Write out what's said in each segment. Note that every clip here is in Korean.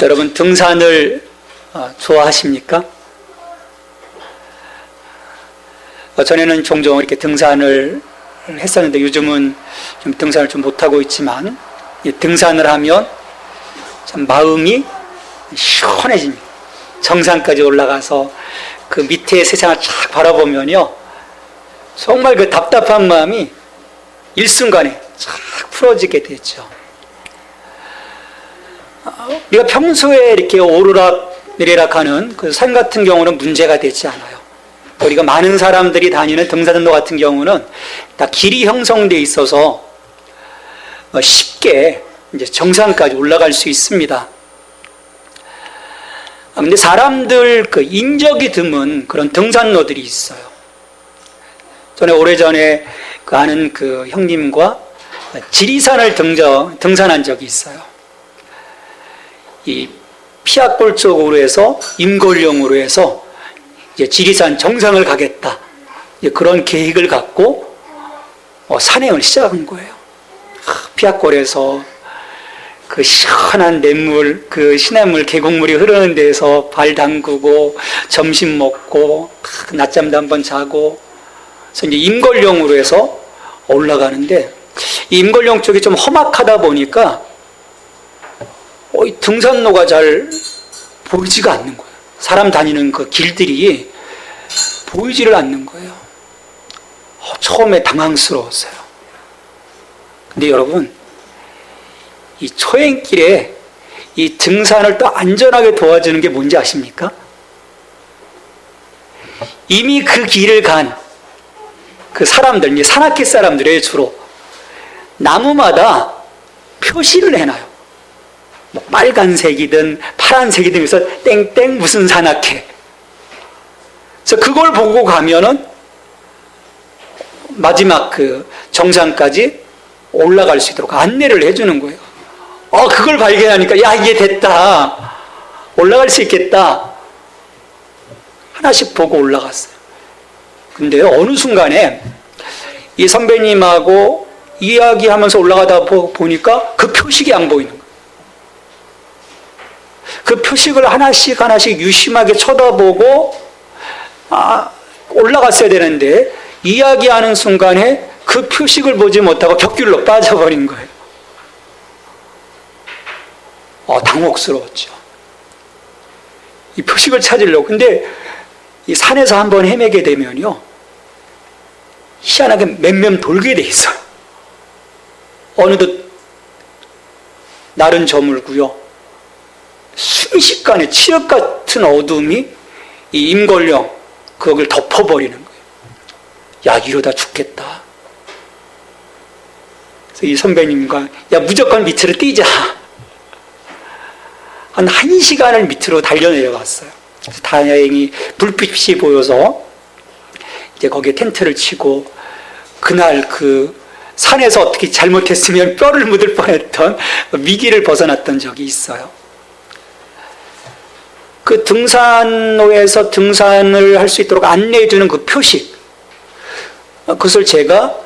여러분 등산을 좋아하십니까? 전에는 종종 이렇게 등산을 했었는데 요즘은 좀 등산을 좀 못하고 있지만 등산을 하면 참 마음이 시원해집니다. 정상까지 올라가서 그 밑에 세상을 쫙 바라보면요, 정말 그 답답한 마음이 일순간에 쫙 풀어지게 되죠. 우리가 평소에 이렇게 오르락 내리락 하는 그 산 같은 경우는 문제가 되지 않아요. 우리가 많은 사람들이 다니는 등산로 같은 경우는 다 길이 형성되어 있어서 쉽게 이제 정상까지 올라갈 수 있습니다. 근데 사람들 그 인적이 드문 그런 등산로들이 있어요. 전에 오래전에 그 아는 그 형님과 지리산을 등산한 적이 있어요. 이 피악골 쪽으로 해서 임골령으로 해서 이제 지리산 정상을 가겠다, 이제 그런 계획을 갖고 산행을 시작한 거예요. 피악골에서 그 시원한 냇물, 그 시냇물 계곡물이 흐르는 데서 발 담그고 점심 먹고 낮잠도 한번 자고, 그래서 이제 임골령으로 해서 올라가는데, 이 임골령 쪽이 좀 험악하다 보니까 등산로가 잘 보이지가 않는 거예요. 사람 다니는 그 길들이 보이지를 않는 거예요. 처음에 당황스러웠어요. 근데 여러분, 이 초행길에 이 등산을 또 안전하게 도와주는 게 뭔지 아십니까? 이미 그 길을 간 그 사람들, 이제 산악회 사람들의 주로 나무마다 표시를 해놔요. 뭐 빨간색이든 파란색이든 해서 땡땡 무슨 산악회. 그래서 그걸 보고 가면은 마지막 그 정상까지 올라갈 수 있도록 안내를 해주는 거예요. 그걸 발견하니까 야, 이게 됐다, 올라갈 수 있겠다, 하나씩 보고 올라갔어요. 근데 어느 순간에 이 선배님하고 이야기하면서 올라가다 보니까 그 표식이 안 보이는 거예요. 그 표식을 하나씩 하나씩 유심하게 쳐다보고 올라갔어야 되는데, 이야기하는 순간에 그 표식을 보지 못하고 벽길로 빠져버린 거예요. 당혹스러웠죠. 이 표식을 찾으려고. 근데 이 산에서 한번 헤매게 되면요, 희한하게 맴맴 돌게 돼 있어요. 어느덧 날은 저물고요, 순식간에 칠흑 같은 어둠이 이 임골령 그걸 덮어버리는 거예요. 야, 이러다 죽겠다. 그래서 이 선배님과 야, 무조건 밑으로 뛰자. 한 1시간을 밑으로 달려내려갔어요. 다행히 불빛이 보여서 이제 거기에 텐트를 치고, 그날 그 산에서 어떻게 잘못했으면 뼈를 묻을 뻔했던 위기를 벗어났던 적이 있어요. 그 등산로에서 등산을 할 수 있도록 안내해주는 그 표식, 그것을 제가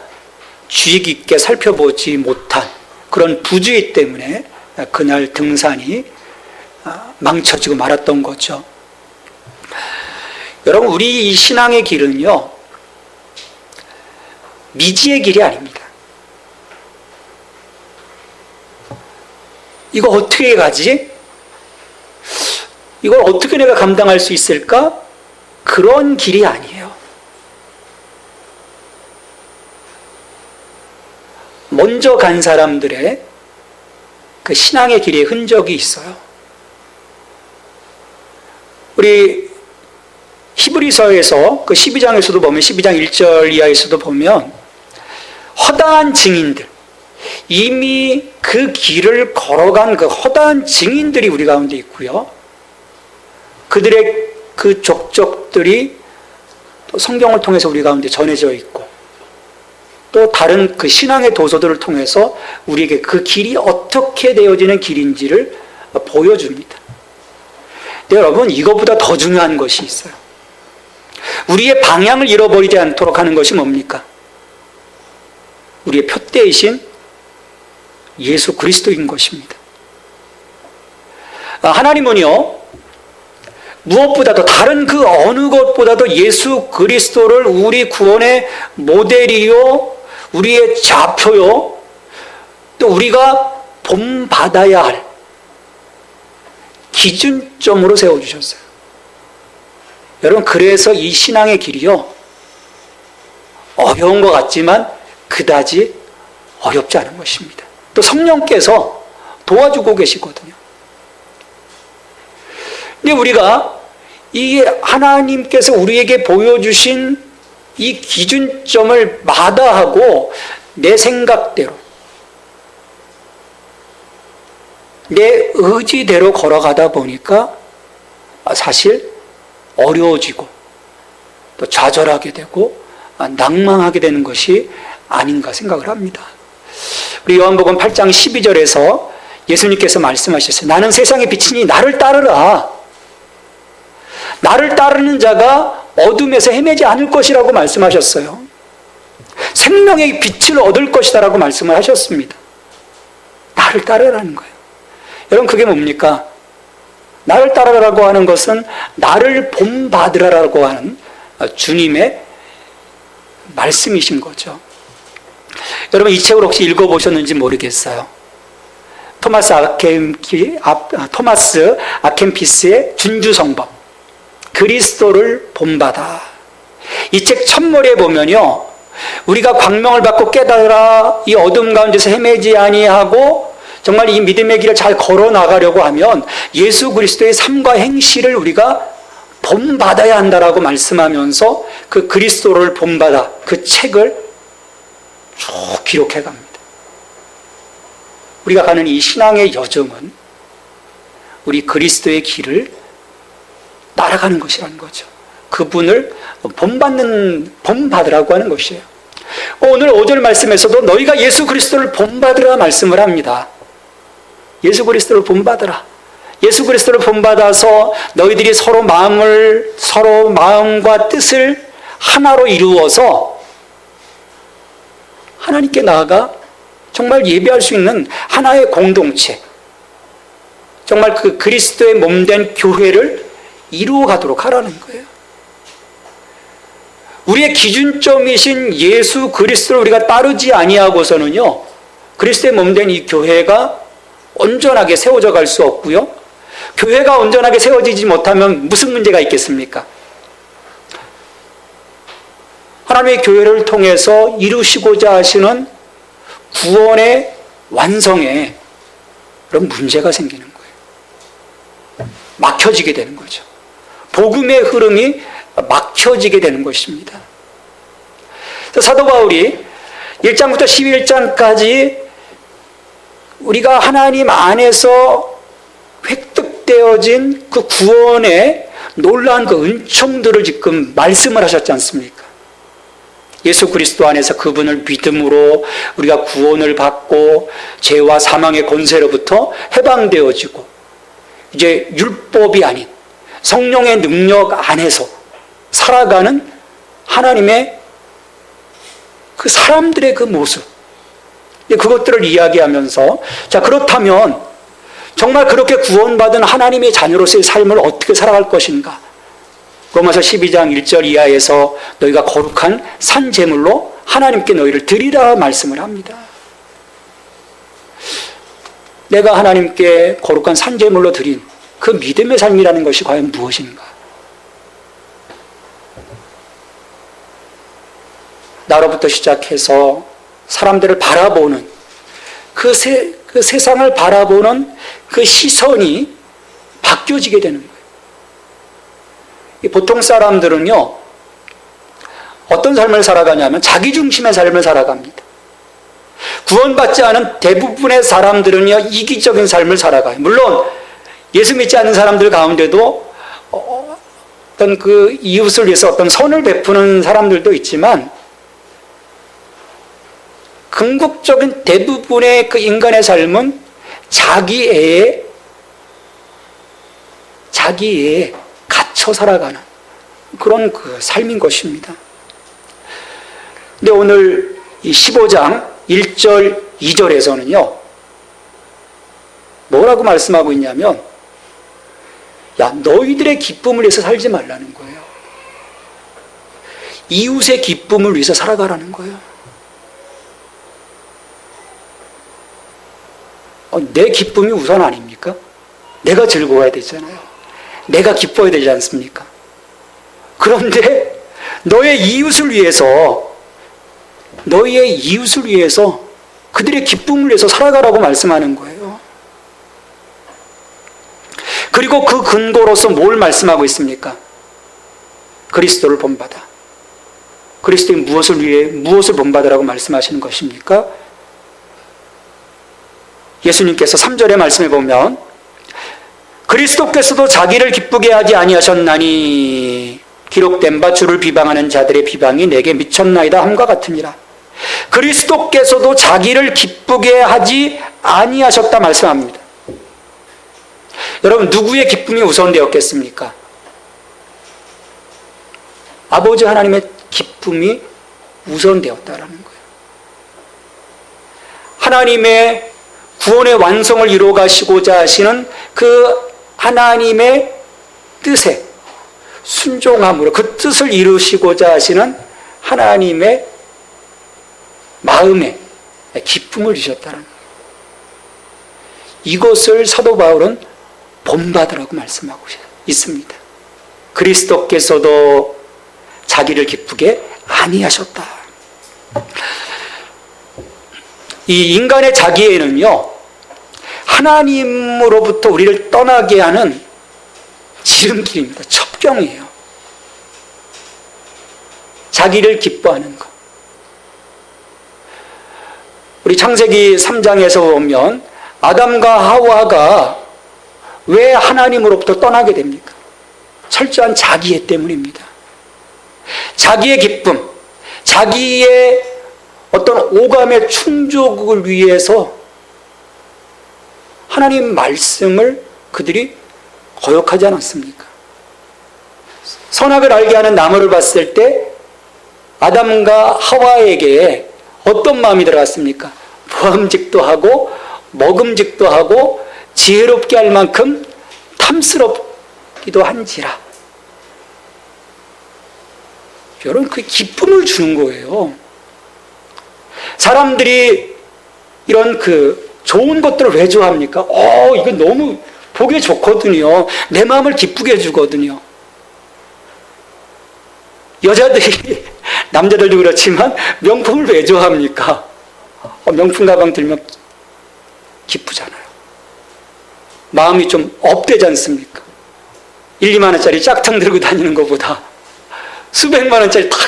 주의 깊게 살펴보지 못한 그런 부주의 때문에 그날 등산이 망쳐지고 말았던 거죠. 여러분, 우리 이 신앙의 길은요, 미지의 길이 아닙니다. 이거 어떻게 가지? 이걸 어떻게 내가 감당할 수 있을까? 그런 길이 아니에요. 먼저 간 사람들의 그 신앙의 길에 흔적이 있어요. 우리 히브리서에서 그 12장에서도 보면, 12장 1절 이하에서도 보면 허다한 증인들, 이미 그 길을 걸어간 그 허다한 증인들이 우리 가운데 있고요, 그들의 그 족적들이 또 성경을 통해서 우리 가운데 전해져 있고, 또 다른 그 신앙의 도서들을 통해서 우리에게 그 길이 어떻게 되어지는 길인지를 보여줍니다. 근데 여러분, 이것보다 더 중요한 것이 있어요. 우리의 방향을 잃어버리지 않도록 하는 것이 뭡니까? 우리의 표대이신 예수 그리스도인 것입니다. 하나님은요, 무엇보다도 다른 그 어느 것보다도 예수 그리스도를 우리 구원의 모델이요, 우리의 좌표요, 또 우리가 본받아야 할 기준점으로 세워주셨어요. 여러분, 그래서 이 신앙의 길이요, 어려운 것 같지만 그다지 어렵지 않은 것입니다. 또 성령께서 도와주고 계시거든요. 근데 우리가 이 하나님께서 우리에게 보여주신 이 기준점을 마다하고 내 생각대로, 내 의지대로 걸어가다 보니까 사실 어려워지고 또 좌절하게 되고 낭망하게 되는 것이 아닌가 생각을 합니다. 우리 요한복음 8장 12절에서 예수님께서 말씀하셨어요. 나는 세상의 빛이니 나를 따르라. 나를 따르는 자가 어둠에서 헤매지 않을 것이라고 말씀하셨어요. 생명의 빛을 얻을 것이다라고 말씀을 하셨습니다. 나를 따르라는 거예요. 여러분, 그게 뭡니까? 나를 따르라고 하는 것은 나를 본받으라고 하는 주님의 말씀이신 거죠. 여러분, 이 책을 혹시 읽어보셨는지 모르겠어요. 토마스 아켄피스의 준주성법, 그리스도를 본받아. 이 책 첫머리에 보면요, 우리가 광명을 받고 깨달아 이 어둠 가운데서 헤매지 아니하고 정말 이 믿음의 길을 잘 걸어 나가려고 하면 예수 그리스도의 삶과 행실을 우리가 본받아야 한다라고 말씀하면서 그 그리스도를 본받아 그 책을 쭉 기록해 갑니다. 우리가 가는 이 신앙의 여정은 우리 그리스도의 길을 따라가는 것이라는 거죠. 그분을 본받으라고 하는 것이에요. 오늘 5절 말씀에서도 너희가 예수 그리스도를 본받으라 말씀을 합니다. 예수 그리스도를 본받으라. 예수 그리스도를 본받아서 너희들이 서로 마음과 뜻을 하나로 이루어서 하나님께 나아가 정말 예배할 수 있는 하나의 공동체, 정말 그 그리스도의 몸된 교회를 이루어 가도록 하라는 거예요. 우리의 기준점이신 예수 그리스도를 우리가 따르지 아니하고서는요, 그리스도의 몸된 이 교회가 온전하게 세워져 갈 수 없고요, 교회가 온전하게 세워지지 못하면 무슨 문제가 있겠습니까? 하나님의 교회를 통해서 이루시고자 하시는 구원의 완성에 그런 문제가 생기는 거예요. 막혀지게 되는 거죠. 복음의 흐름이 막혀지게 되는 것입니다. 사도 바울이 1장부터 11장까지 우리가 하나님 안에서 획득되어진 그 구원의 놀라운 그 은총들을 지금 말씀을 하셨지 않습니까? 예수 그리스도 안에서 그분을 믿음으로 우리가 구원을 받고 죄와 사망의 권세로부터 해방되어지고 이제 율법이 아닌 성령의 능력 안에서 살아가는 하나님의 그 사람들의 그 모습, 그것들을 이야기하면서, 자, 그렇다면 정말 그렇게 구원받은 하나님의 자녀로서의 삶을 어떻게 살아갈 것인가? 로마서 12장 1절 이하에서 너희가 거룩한 산제물로 하나님께 너희를 드리라 말씀을 합니다. 내가 하나님께 거룩한 산제물로 드린 그 믿음의 삶이라는 것이 과연 무엇인가? 나로부터 시작해서 사람들을 바라보는 그 세상을 바라보는 그 시선이 바뀌어지게 되는 거예요. 보통 사람들은요, 어떤 삶을 살아가냐면 자기 중심의 삶을 살아갑니다. 구원받지 않은 대부분의 사람들은요, 이기적인 삶을 살아가요. 물론 예수 믿지 않는 사람들 가운데도 어떤 그 이웃을 위해서 어떤 선을 베푸는 사람들도 있지만, 궁극적인 대부분의 그 인간의 삶은 자기애에 갇혀 살아가는 그런 그 삶인 것입니다. 근데 오늘 이 15장 1절 2절에서는요, 뭐라고 말씀하고 있냐면, 야, 너희들의 기쁨을 위해서 살지 말라는 거예요. 이웃의 기쁨을 위해서 살아가라는 거예요. 내 기쁨이 우선 아닙니까? 내가 즐거워야 되잖아요. 내가 기뻐야 되지 않습니까? 그런데 너의 이웃을 위해서 그들의 기쁨을 위해서 살아가라고 말씀하는 거예요. 그리고 그 근거로서 뭘 말씀하고 있습니까? 그리스도를 본받아. 그리스도의 무엇을 본받으라고 말씀하시는 것입니까? 예수님께서 3절의 말씀에 보면 그리스도께서도 자기를 기쁘게 하지 아니하셨나니 기록된 바 주를 비방하는 자들의 비방이 내게 미쳤나이다 함과 같으니라. 그리스도께서도 자기를 기쁘게 하지 아니하셨다 말씀합니다. 여러분, 누구의 기쁨이 우선되었겠습니까? 아버지 하나님의 기쁨이 우선되었다라는 거예요. 하나님의 구원의 완성을 이루어 가시고자 하시는 그 하나님의 뜻에 순종함으로 그 뜻을 이루시고자 하시는 하나님의 마음에 기쁨을 주셨다는 거예요. 이것을 사도 바울은 본받으라고 말씀하고 있습니다. 그리스도께서도 자기를 기쁘게 아니하셨다. 이 인간의 자기애는요, 하나님으로부터 우리를 떠나게 하는 지름길입니다. 첩경이에요. 자기를 기뻐하는 것. 우리 창세기 3장에서 보면 아담과 하와가 왜 하나님으로부터 떠나게 됩니까? 철저한 자기애 때문입니다. 자기의 기쁨, 자기의 어떤 오감의 충족을 위해서 하나님 말씀을 그들이 거역하지 않았습니까? 선악을 알게 하는 나무를 봤을 때 아담과 하와에게 어떤 마음이 들어갔습니까? 보암직도 하고 먹음직도 하고 지혜롭게 할 만큼 탐스럽기도 한지라. 여러분, 그 기쁨을 주는 거예요. 사람들이 이런 그 좋은 것들을 왜 좋아합니까? 이거 너무 보기 좋거든요. 내 마음을 기쁘게 해주거든요. 여자들이, 남자들도 그렇지만 명품을 왜 좋아합니까? 명품 가방 들면 기쁘잖아요. 마음이 좀 업되지 않습니까? 1, 2만 원짜리 짝퉁 들고 다니는 것보다 수백만 원짜리 딱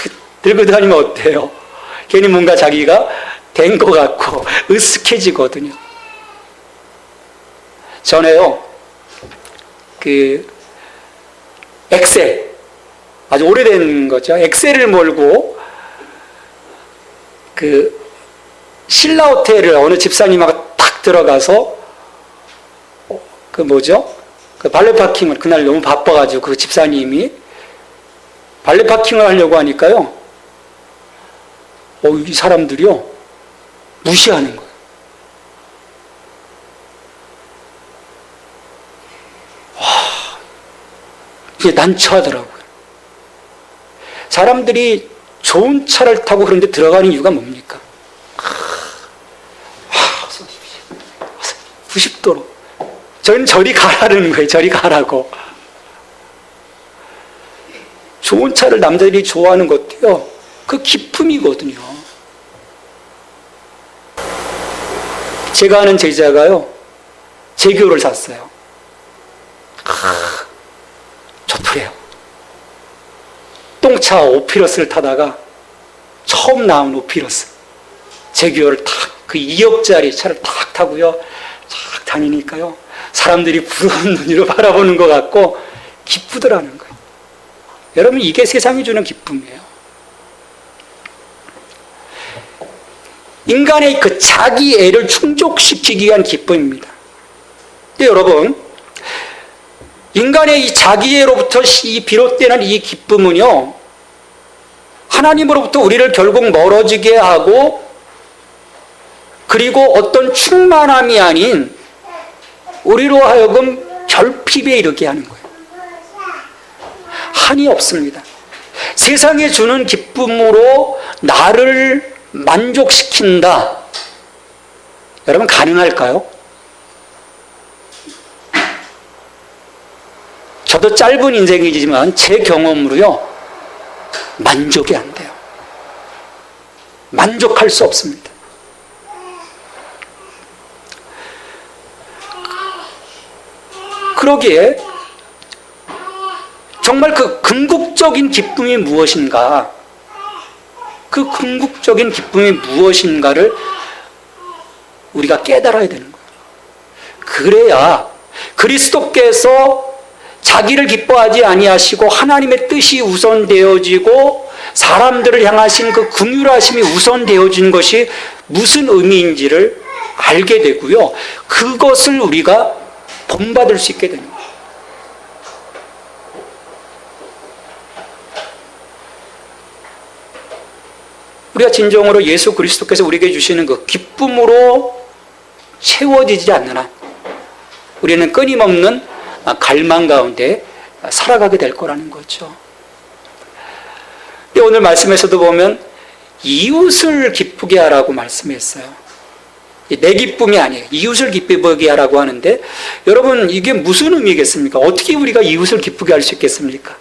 들고 다니면 어때요? 괜히 뭔가 자기가 된 것 같고 으쓱해지거든요. 전에요, 그 엑셀, 아주 오래된 거죠. 엑셀을 몰고 그 신라 호텔을 어느 집사님하고 딱 들어가서 그 발레 파킹을 그날 너무 바빠가지고 그 집사님이 발레 파킹을 하려고 하니까요, 이 사람들이요 무시하는 거예요. 이게 난처하더라고요. 사람들이 좋은 차를 타고 그런데 들어가는 이유가 뭡니까? 90도로. 전 저리 가라는 거예요. 저리 가라고. 좋은 차를 남자들이 좋아하는 것도요, 그 기쁨이거든요. 제가 아는 제자가요, 제교를 샀어요. 좋더래요. 똥차 오피러스를 타다가 처음 나온 오피러스 제교를 탁, 그 2억짜리 차를 탁 타고요, 탁 다니니까요, 사람들이 부러운 눈으로 바라보는 것 같고 기쁘더라는 거예요. 여러분, 이게 세상이 주는 기쁨이에요. 인간의 그 자기애를 충족시키기 위한 기쁨입니다. 근데 여러분, 인간의 이 자기애로부터 비롯되는 이 기쁨은요, 하나님으로부터 우리를 결국 멀어지게 하고, 그리고 어떤 충만함이 아닌 우리로 하여금 결핍에 이르게 하는 거예요. 한이 없습니다. 세상에 주는 기쁨으로 나를 만족시킨다. 여러분, 가능할까요? 저도 짧은 인생이지만 제 경험으로요, 만족이 안 돼요. 만족할 수 없습니다. 그러기에 정말 그 궁극적인 기쁨이 무엇인가, 그 궁극적인 기쁨이 무엇인가를 우리가 깨달아야 되는 거예요. 그래야 그리스도께서 자기를 기뻐하지 아니하시고 하나님의 뜻이 우선되어지고 사람들을 향하신 그 긍휼하심이 우선되어진 것이 무슨 의미인지를 알게 되고요, 그것을 우리가 본받을 수 있게 됩니다. 우리가 진정으로 예수 그리스도께서 우리에게 주시는 그 기쁨으로 채워지지 않는 한 우리는 끊임없는 갈망 가운데 살아가게 될 거라는 거죠. 오늘 말씀에서도 보면 이웃을 기쁘게 하라고 말씀했어요. 내 기쁨이 아니에요. 이웃을 기쁘게 하라고 하는데, 여러분, 이게 무슨 의미겠습니까? 어떻게 우리가 이웃을 기쁘게 할 수 있겠습니까?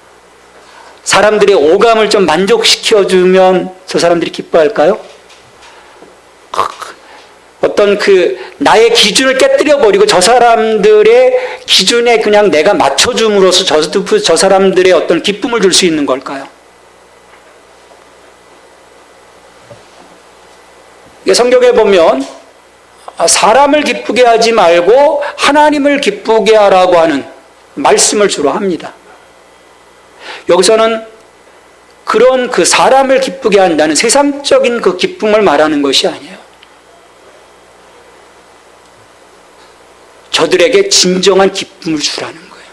사람들의 오감을 좀 만족시켜주면 저 사람들이 기뻐할까요? 어떤 나의 기준을 깨뜨려버리고 저 사람들의 기준에 그냥 내가 맞춰줌으로써 저 사람들의 어떤 기쁨을 줄 수 있는 걸까요? 성경에 보면 사람을 기쁘게 하지 말고 하나님을 기쁘게 하라고 하는 말씀을 주로 합니다. 여기서는 그런 그 사람을 기쁘게 한다는 세상적인 그 기쁨을 말하는 것이 아니에요. 저들에게 진정한 기쁨을 주라는 거예요.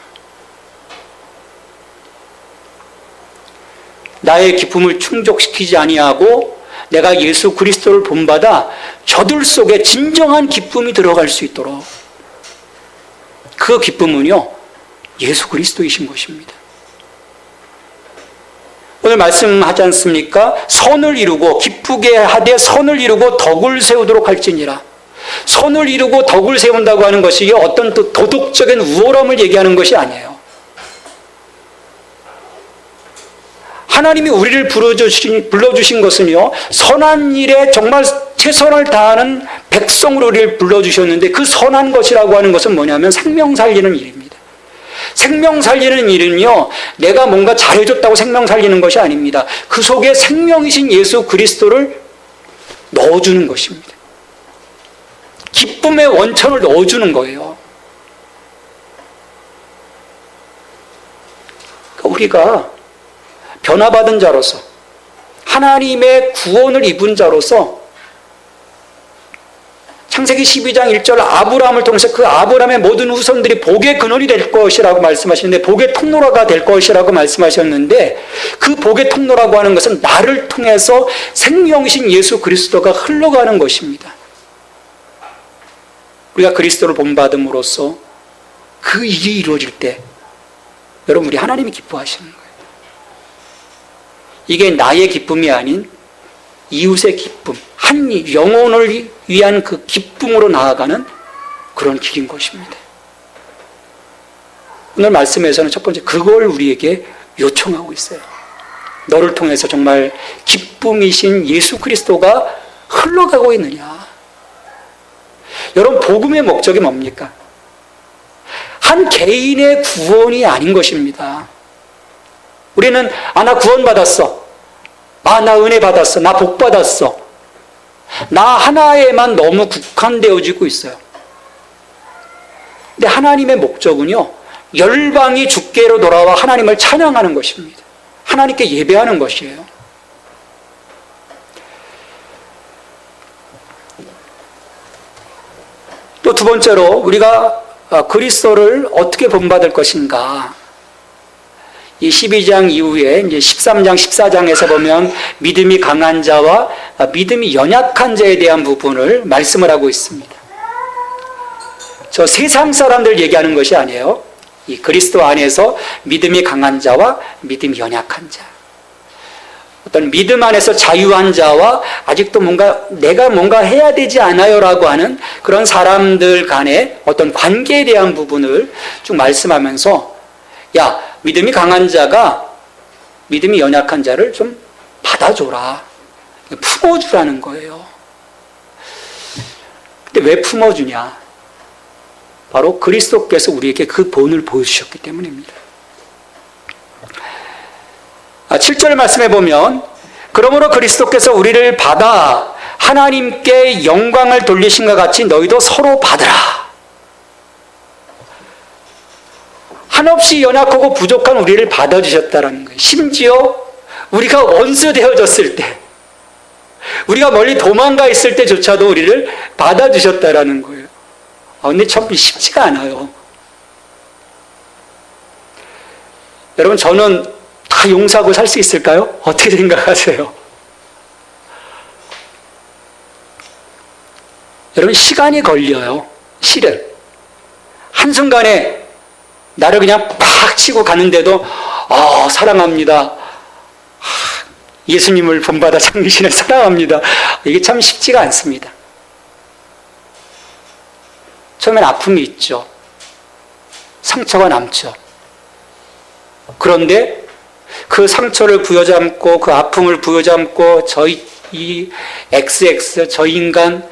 나의 기쁨을 충족시키지 아니하고 내가 예수 그리스도를 본받아 저들 속에 진정한 기쁨이 들어갈 수 있도록, 그 기쁨은요, 예수 그리스도이신 것입니다. 오늘 말씀하지 않습니까? 선을 이루고 기쁘게 하되 선을 이루고 덕을 세우도록 할지니라. 선을 이루고 덕을 세운다고 하는 것이 어떤 도덕적인 우월함을 얘기하는 것이 아니에요. 하나님이 우리를 불러주신 것은요, 선한 일에 정말 최선을 다하는 백성으로 우리를 불러주셨는데, 그 선한 것이라고 하는 것은 뭐냐면 생명 살리는 일입니다. 생명 살리는 일은요, 내가 뭔가 잘해줬다고 생명 살리는 것이 아닙니다. 그 속에 생명이신 예수 그리스도를 넣어주는 것입니다. 기쁨의 원천을 넣어주는 거예요. 우리가 변화받은 자로서, 하나님의 구원을 입은 자로서 창세기 12장 1절 아브라함을 통해서 그 아브라함의 모든 후손들이 복의 근원이 될 것이라고 말씀하시는데, 복의 통로가 될 것이라고 말씀하셨는데, 그 복의 통로라고 하는 것은 나를 통해서 생명이신 예수 그리스도가 흘러가는 것입니다. 우리가 그리스도를 본받음으로써 그 일이 이루어질 때 여러분, 우리 하나님이 기뻐하시는 거예요. 이게 나의 기쁨이 아닌 이웃의 기쁨, 한 영혼을 위한 그 기쁨으로 나아가는 그런 길인 것입니다. 오늘 말씀에서는 첫 번째 그걸 우리에게 요청하고 있어요. 너를 통해서 정말 기쁨이신 예수 그리스도가 흘러가고 있느냐. 여러분, 복음의 목적이 뭡니까? 한 개인의 구원이 아닌 것입니다. 우리는 나 구원받았어, 나 은혜 받았어, 나 복 받았어, 나 하나에만 너무 국한되어지고 있어요. 근데 하나님의 목적은요, 열방이 주께로 돌아와 하나님을 찬양하는 것입니다. 하나님께 예배하는 것이에요. 또 두 번째로 우리가 그리스도를 어떻게 본받을 것인가. 이 12장 이후에 이제 13장, 14장에서 보면 믿음이 강한 자와 믿음이 연약한 자에 대한 부분을 말씀을 하고 있습니다. 저 세상 사람들 얘기하는 것이 아니에요. 이 그리스도 안에서 믿음이 강한 자와 믿음이 연약한 자, 어떤 믿음 안에서 자유한 자와 아직도 내가 뭔가 해야 되지 않아요라고 하는 그런 사람들 간의 어떤 관계에 대한 부분을 쭉 말씀하면서, 야, 믿음이 강한 자가 믿음이 연약한 자를 좀 받아줘라, 품어주라는 거예요. 근데 왜 품어주냐? 바로 그리스도께서 우리에게 그 본을 보여주셨기 때문입니다. 7절 말씀해 보면, 그러므로 그리스도께서 우리를 받아 하나님께 영광을 돌리신 것 같이 너희도 서로 받으라. 한없이 연약하고 부족한 우리를 받아주셨다는 거예요. 심지어 우리가 원수 되어졌을 때, 우리가 멀리 도망가 있을 때조차도 우리를 받아주셨다는 거예요. 근데 참 쉽지가 않아요. 여러분, 저는 다 용서하고 살 수 있을까요? 어떻게 생각하세요? 여러분, 시간이 걸려요. 실은 한순간에 나를 그냥 팍 치고 가는데도 사랑합니다, 예수님을 본받아 참으시는 사랑합니다, 이게 참 쉽지가 않습니다. 처음엔 아픔이 있죠. 상처가 남죠. 그런데 그 상처를 부여잡고 그 아픔을 부여잡고 이 XX, 저 인간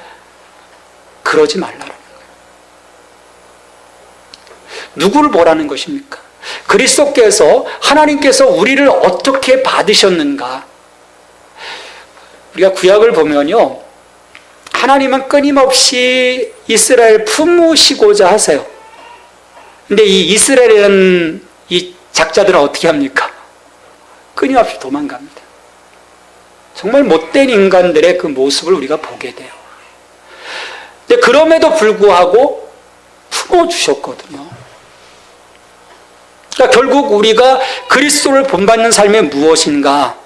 그러지 말라는 거예요. 누구를 보라는 것입니까? 그리스도께서, 하나님께서 우리를 어떻게 받으셨는가? 우리가 구약을 보면요, 하나님은 끊임없이 이스라엘 품으시고자 하세요. 근데 이 이스라엘이라는 이 작자들은 어떻게 합니까? 끊임없이 도망갑니다. 정말 못된 인간들의 그 모습을 우리가 보게 돼요. 근데 그럼에도 불구하고 품어주셨거든요. 그러니까 결국 우리가 그리스도를 본받는 삶이 무엇인가?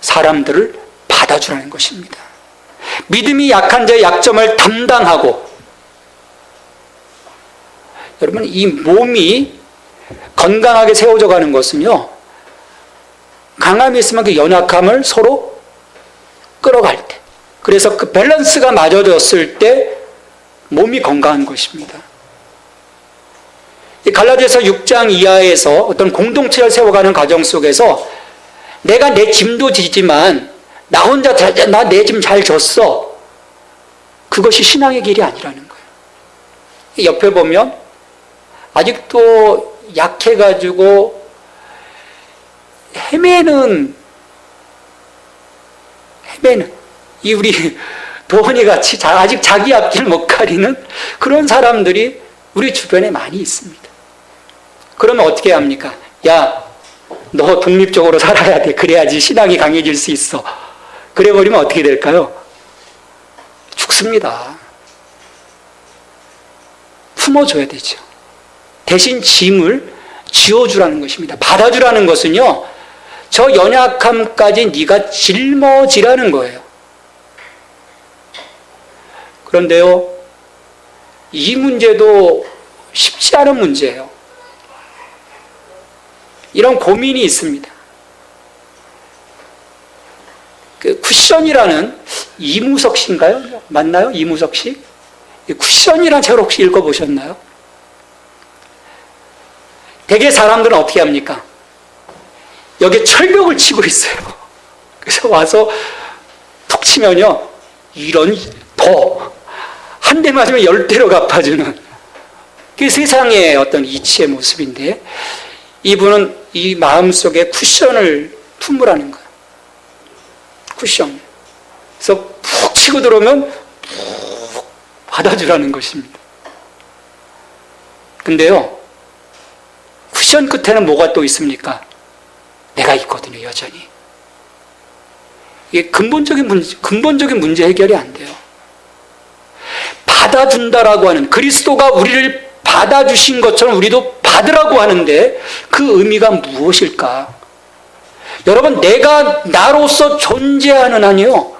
사람들을 받아주라는 것입니다. 믿음이 약한 자의 약점을 담당하고, 여러분, 이 몸이 건강하게 세워져 가는 것은요, 강함이 있으면 그 연약함을 서로 끌어갈 때, 그래서 그 밸런스가 맞아졌을 때 몸이 건강한 것입니다. 이 갈라디아서 6장 이하에서 어떤 공동체를 세워가는 과정 속에서 내가 내 짐도 지지만 나 혼자 내 짐 잘 졌어, 그것이 신앙의 길이 아니라는 거예요. 옆에 보면 아직도 약해가지고 헤매는 이 우리 도원이 같이 아직 자기 앞길 못 가리는 그런 사람들이 우리 주변에 많이 있습니다. 그러면 어떻게 합니까? 야, 너 독립적으로 살아야 돼. 그래야지 신앙이 강해질 수 있어. 그래 버리면 어떻게 될까요? 죽습니다. 품어줘야 되죠. 대신 짐을 지어주라는 것입니다. 받아주라는 것은요, 저 연약함까지 네가 짊어지라는 거예요. 그런데요, 이 문제도 쉽지 않은 문제예요. 이런 고민이 있습니다. 그 쿠션이라는 이무석 씨인가요? 맞나요? 이무석 씨? 쿠션이라는 책을 혹시 읽어보셨나요? 대개 사람들은 어떻게 합니까? 여기에 철벽을 치고 있어요. 그래서 와서 톡 치면요, 이런 한 대 맞으면 10대로 갚아주는, 그게 세상의 어떤 이치의 모습인데, 이분은 이 마음속에 쿠션을 품으라는 거예요. 쿠션. 그래서 푹 치고 들어오면 푹 받아주라는 것입니다. 근데요, 쿠션 끝에는 뭐가 또 있습니까? 내가 있거든요, 여전히. 이게 근본적인 문제 해결이 안 돼요. 받아준다라고 하는, 그리스도가 우리를 받아주신 것처럼 우리도 받으라고 하는데 그 의미가 무엇일까? 여러분, 내가 나로서 존재하는 한이요,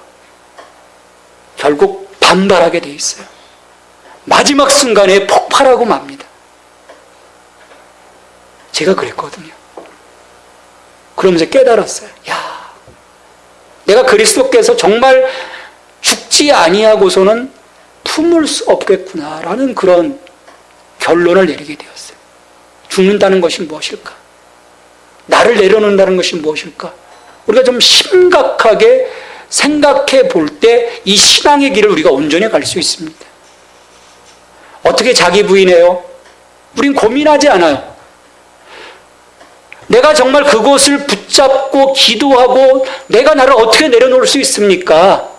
결국 반발하게 돼 있어요. 마지막 순간에 폭발하고 맙니다. 제가 그랬거든요. 그러면서 깨달았어요. 야, 내가 그리스도께서 정말 죽지 아니하고서는 품을 수 없겠구나라는 그런 결론을 내리게 되었어요. 죽는다는 것이 무엇일까? 나를 내려놓는다는 것이 무엇일까? 우리가 좀 심각하게 생각해 볼 때 이 신앙의 길을 우리가 온전히 갈 수 있습니다. 어떻게 자기 부인해요? 우린 고민하지 않아요. 내가 정말 그곳을 붙잡고 기도하고 내가 나를 어떻게 내려놓을 수 있습니까?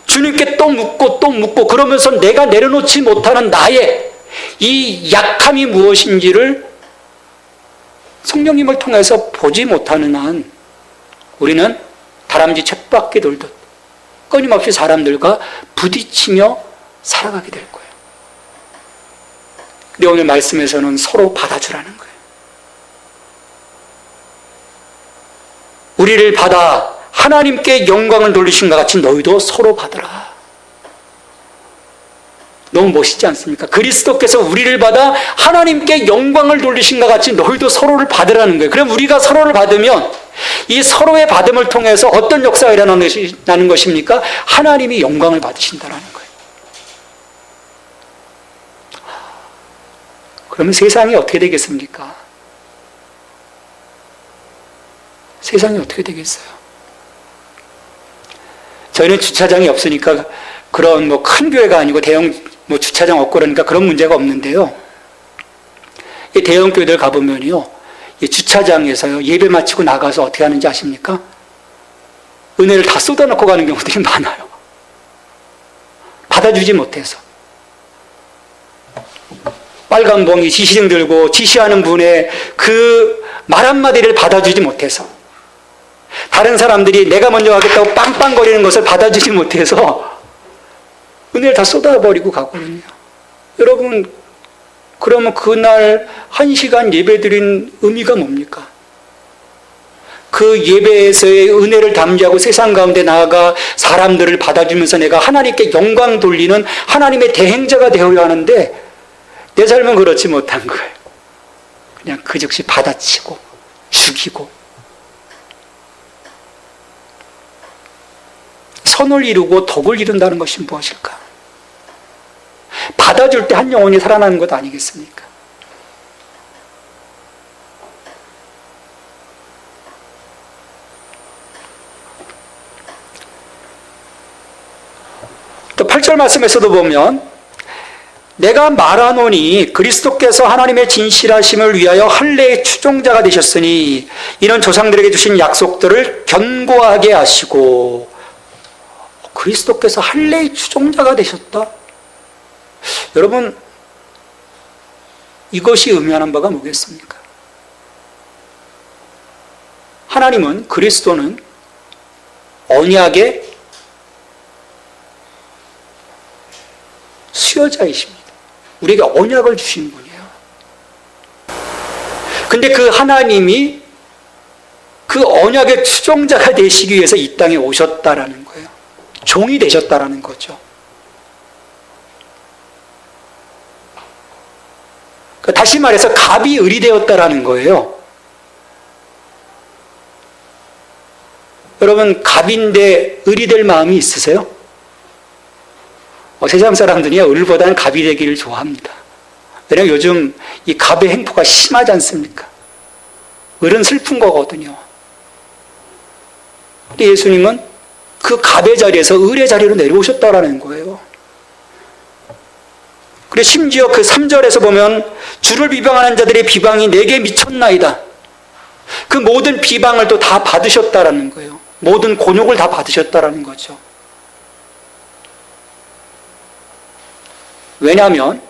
주님께 또 묻고 그러면서 내가 내려놓지 못하는 나의 이 약함이 무엇인지를 성령님을 통해서 보지 못하는 한 우리는 다람쥐 쳇바퀴 돌듯 끊임없이 사람들과 부딪히며 살아가게 될 거예요. 근데 오늘 말씀에서는 서로 받아주라는 거예요. 우리를 받아 하나님께 영광을 돌리신 것 같이 너희도 서로 받으라. 너무 멋있지 않습니까? 그리스도께서 우리를 받아 하나님께 영광을 돌리신 것 같이 너희도 서로를 받으라는 거예요. 그럼 우리가 서로를 받으면 이 서로의 받음을 통해서 어떤 역사가 일어나는 것입니까? 하나님이 영광을 받으신다는 거예요. 그러면 세상이 어떻게 되겠습니까? 세상이 어떻게 되겠어요? 저희는 주차장이 없으니까 그런 큰 교회가 아니고 대형 주차장 없고 그러니까 그런 문제가 없는데요. 이 대형 교회들 가보면요, 이 주차장에서요 예배 마치고 나가서 어떻게 하는지 아십니까? 은혜를 다 쏟아놓고 가는 경우들이 많아요. 받아주지 못해서. 빨간 봉이 지시등 들고 지시하는 분의 그 말 한마디를 받아주지 못해서, 다른 사람들이 내가 먼저 가겠다고 빵빵거리는 것을 받아주지 못해서 은혜를 다 쏟아버리고 가거든요. 여러분, 그러면 그날 1시간 예배드린 의미가 뭡니까? 그 예배에서의 은혜를 담지하고 세상 가운데 나아가 사람들을 받아주면서 내가 하나님께 영광 돌리는 하나님의 대행자가 되어야 하는데 내 삶은 그렇지 못한 거예요. 그냥 그 즉시 받아치고 죽이고 선을 이루고 덕을 이룬다는 것이 무엇일까? 받아줄 때 한 영혼이 살아나는 것 아니겠습니까? 또 8절 말씀에서도 보면 내가 말하노니 그리스도께서 하나님의 진실하심을 위하여 할례의 추종자가 되셨으니 이는 조상들에게 주신 약속들을 견고하게 하시고. 그리스도께서 할례의 추종자가 되셨다? 여러분, 이것이 의미하는 바가 뭐겠습니까? 하나님은, 그리스도는 언약의 수여자이십니다. 우리에게 언약을 주신 분이에요. 근데 그 하나님이 그 언약의 추종자가 되시기 위해서 이 땅에 오셨다라는 거예요. 종이 되셨다라는 거죠. 다시 말해서 갑이 을이 되었다라는 거예요. 여러분, 갑인데 을이 될 마음이 있으세요? 세상 사람들이 을보다는 갑이 되기를 좋아합니다. 왜냐하면 요즘 이 갑의 행포가 심하지 않습니까? 을은 슬픈 거거든요. 근데 예수님은 그 갑의 자리에서 을의 자리로 내려오셨다라는 거예요. 그리고 심지어 그 3절에서 보면 주를 비방하는 자들의 비방이 내게 미쳤나이다. 그 모든 비방을 또 다 받으셨다라는 거예요. 모든 곤욕을 다 받으셨다라는 거죠. 왜냐하면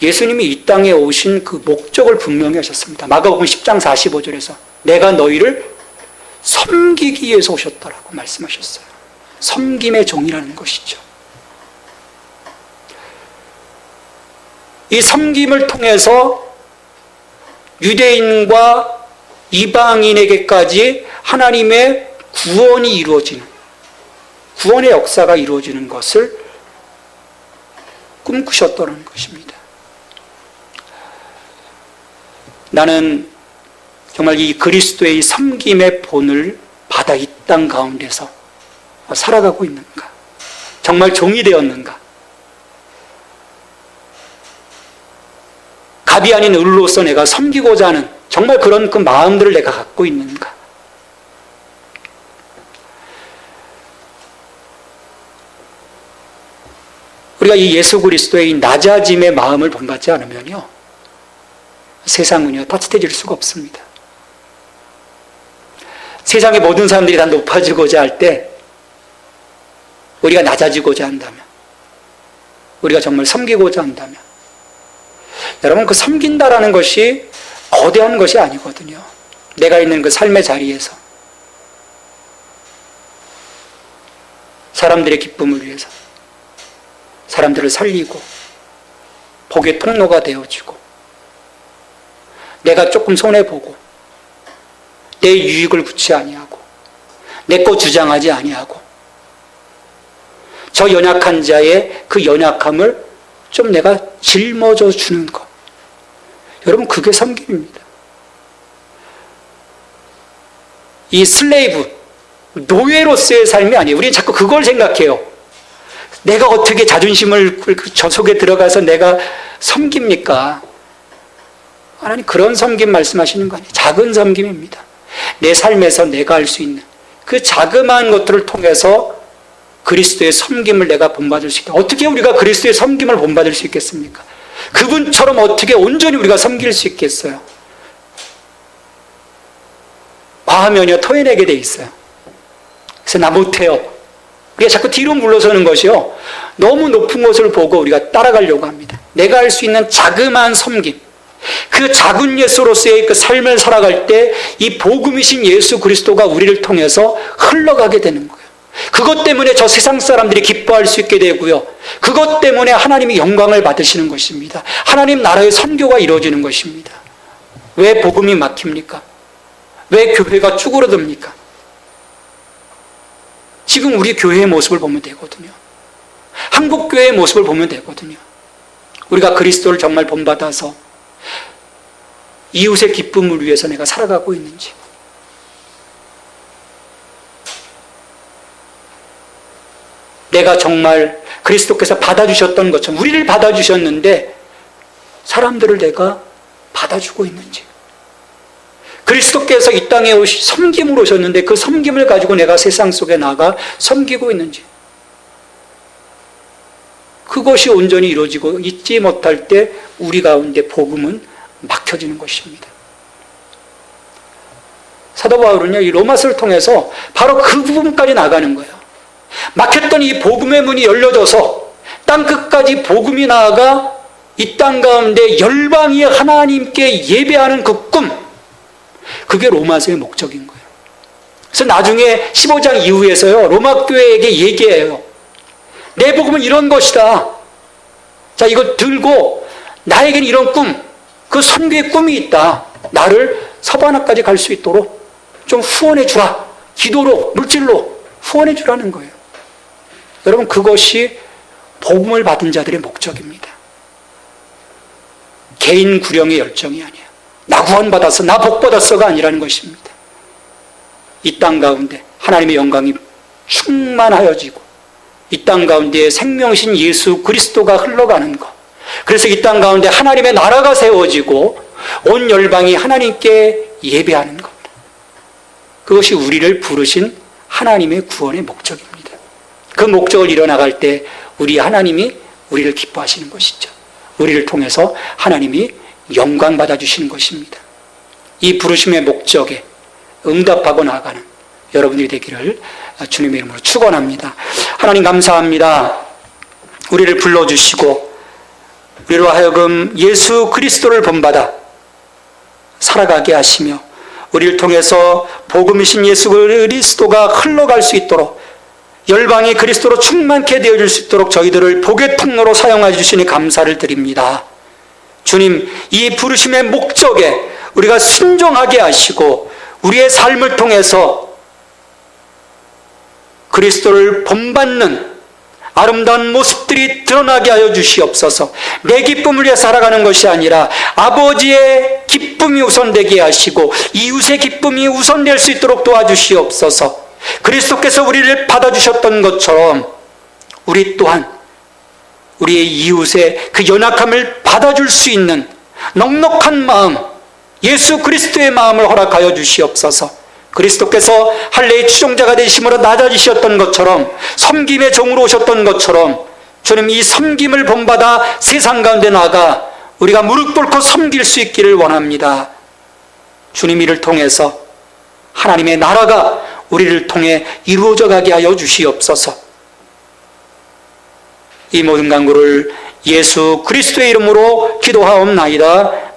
예수님이 이 땅에 오신 그 목적을 분명히 하셨습니다. 마가복음 10장 45절에서 내가 너희를 섬기기 위해서 오셨다라고 말씀하셨어요. 섬김의 종이라는 것이죠. 이 섬김을 통해서 유대인과 이방인에게까지 하나님의 구원이 이루어지는, 구원의 역사가 이루어지는 것을 꿈꾸셨다는 것입니다. 나는 정말 이 그리스도의 섬김의 본을 받아 이 땅 가운데서 살아가고 있는가? 정말 종이 되었는가? 갑이 아닌 을로서 내가 섬기고자 하는 정말 그런 그 마음들을 내가 갖고 있는가? 우리가 이 예수 그리스도의 낮아짐의 마음을 본받지 않으면요, 세상은요 따뜻해질 수가 없습니다. 세상의 모든 사람들이 다 높아지고자 할 때 우리가 낮아지고자 한다면, 우리가 정말 섬기고자 한다면, 여러분 그 섬긴다라는 것이 거대한 것이 아니거든요. 내가 있는 그 삶의 자리에서 사람들의 기쁨을 위해서 사람들을 살리고 복의 통로가 되어지고, 내가 조금 손해보고 내 유익을 구치 아니하고 내 거 주장하지 아니하고 저 연약한 자의 그 연약함을 좀 내가 짊어져 주는 것, 여러분 그게 섬김입니다. 이 슬레이브, 노예로서의 삶이 아니에요. 우리는 자꾸 그걸 생각해요. 내가 어떻게 자존심을 저 속에 들어가서 내가 섬깁니까? 하나님 그런 섬김 말씀하시는 거 아니에요. 작은 섬김입니다. 내 삶에서 내가 할 수 있는 그 자그마한 것들을 통해서 그리스도의 섬김을 내가 본받을 수 있다. 어떻게 우리가 그리스도의 섬김을 본받을 수 있겠습니까? 그분처럼 어떻게 온전히 우리가 섬길 수 있겠어요? 과하면요 토해내게 돼 있어요. 그래서 나 못해요. 우리가 자꾸 뒤로 물러서는 것이요, 너무 높은 것을 보고 우리가 따라가려고 합니다. 내가 할 수 있는 자그마한 섬김, 그 작은 예수로서의 그 삶을 살아갈 때 이 복음이신 예수 그리스도가 우리를 통해서 흘러가게 되는 거예요. 그것 때문에 저 세상 사람들이 기뻐할 수 있게 되고요, 그것 때문에 하나님이 영광을 받으시는 것입니다. 하나님 나라의 선교가 이루어지는 것입니다. 왜 복음이 막힙니까? 왜 교회가 쭈그러듭니까? 지금 우리 교회의 모습을 보면 되거든요. 한국 교회의 모습을 보면 되거든요. 우리가 그리스도를 정말 본받아서 이웃의 기쁨을 위해서 내가 살아가고 있는지, 내가 정말 그리스도께서 받아주셨던 것처럼 우리를 받아주셨는데 사람들을 내가 받아주고 있는지, 그리스도께서 이 땅에 섬김으로 오셨는데 그 섬김을 가지고 내가 세상 속에 나가 섬기고 있는지, 그것이 온전히 이루어지고 있지 못할 때 우리 가운데 복음은 막혀지는 것입니다. 사도 바울은요, 이 로마서를 통해서 바로 그 부분까지 나가는 거예요. 막혔던 이 복음의 문이 열려져서 땅 끝까지 복음이 나아가 이 땅 가운데 열방이 하나님께 예배하는 그 꿈, 그게 로마서의 목적인 거예요. 그래서 나중에 15장 이후에서요, 로마 교회에게 얘기해요. 내 복음은 이런 것이다. 자, 이거 들고 나에겐 이런 꿈, 그 선교의 꿈이 있다. 나를 서바나까지 갈 수 있도록 좀 후원해 주라. 기도로, 물질로 후원해 주라는 거예요. 여러분 그것이 복음을 받은 자들의 목적입니다. 개인 구령의 열정이 아니에요. 나 구원받았어, 나 복받았어가 아니라는 것입니다. 이 땅 가운데 하나님의 영광이 충만하여지고 이 땅 가운데 생명신 예수 그리스도가 흘러가는 것, 그래서 이 땅 가운데 하나님의 나라가 세워지고 온 열방이 하나님께 예배하는 겁니다. 그것이 우리를 부르신 하나님의 구원의 목적입니다. 그 목적을 이뤄나갈 때 우리 하나님이 우리를 기뻐하시는 것이죠. 우리를 통해서 하나님이 영광 받아주시는 것입니다. 이 부르심의 목적에 응답하고 나아가는 여러분들이 되기를 주님의 이름으로 축원합니다. 하나님 감사합니다. 우리를 불러주시고 우리로 하여금 예수 그리스도를 본받아 살아가게 하시며 우리를 통해서 복음이신 예수 그리스도가 흘러갈 수 있도록 열방이 그리스도로 충만케 되어질 수 있도록 저희들을 복의 통로로 사용해 주시니 감사를 드립니다. 주님, 이 부르심의 목적에 우리가 순종하게 하시고 우리의 삶을 통해서 그리스도를 본받는 아름다운 모습들이 드러나게 하여 주시옵소서. 내 기쁨을 위해 살아가는 것이 아니라 아버지의 기쁨이 우선되게 하시고 이웃의 기쁨이 우선될 수 있도록 도와주시옵소서. 그리스도께서 우리를 받아주셨던 것처럼 우리 또한 우리의 이웃의 그 연약함을 받아줄 수 있는 넉넉한 마음, 예수 그리스도의 마음을 허락하여 주시옵소서. 그리스도께서 할례의 추종자가 되심으로 낮아지셨던 것처럼, 섬김의 종으로 오셨던 것처럼 주님, 이 섬김을 본받아 세상 가운데 나가 우리가 무릎 꿇고 섬길 수 있기를 원합니다. 주님, 이를 통해서 하나님의 나라가 우리를 통해 이루어져 가게 하여 주시옵소서. 이 모든 간구를 예수 그리스도의 이름으로 기도하옵나이다.